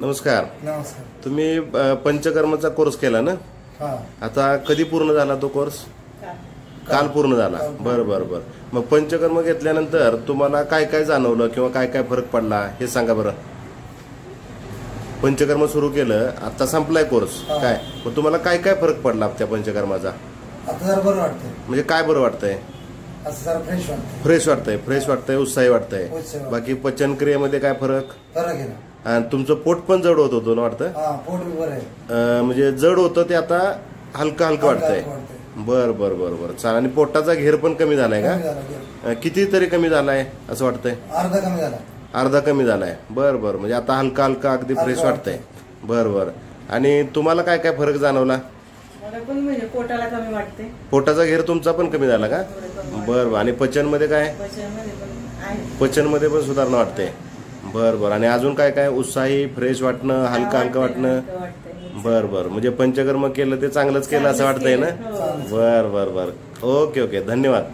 नमस्कार. नमस्कार. तुम्ही पंचकर्माचा कोर्स केला ना? हा. आता कधी पूर्ण झाला तो कोर्स? काल पूर्ण झाला. बरं बरं बरं. मग पंचकर्म घेतल्यानंतर तुम्हाला काय काय जाणवलं किंवा काय काय फरक पडला हे सांगा बरं. पंचकर्म सुरू केलं, आता संपलाय कोर्स, काय मग तुम्हाला काय काय फरक पडला त्या पंचकर्माचा? आता जरा बरं वाटतंय. म्हणजे काय बरं वाटतंय? असं जरा फ्रेश वाटतंय. फ्रेश वाटतंय, उत्साही वाटतंय. बाकी पचनक्रियेमध्ये काय फरक आहे ना? आणि तुमचं पोट पण जड होत होतं ना वाटतं? पोट बरं आहे. म्हणजे जड होतं ते आता हलकं हलकं वाटतंय. बर बर बर बर. चाल. आणि पोटाचा घेर पण कमी झालाय का? किती तरी कमी झालाय असं वाटतंय? अर्धा कमी झाला. अर्धा कमी झालाय. बर बर. म्हणजे आता हलका हलका अगदी फ्रेश वाटतंय. बर बर. आणि तुम्हाला काय काय फरक जाणवला? म्हणजे पोटाला कमी वाटते. पोटाचा घेर तुमचा पण कमी झाला का? बर बर. आणि पचनमध्ये काय? पचनमध्ये पण सुधारणा वाटते. बर बर. आणि अजून काय काय? उत्साही, फ्रेश वाटणं, हलका हलका वाटणं. बर बर. म्हणजे पंचकर्म केलं ते चांगलंच केलं असं वाटतंय ना? बर बर बर. Okay okay. धन्यवाद.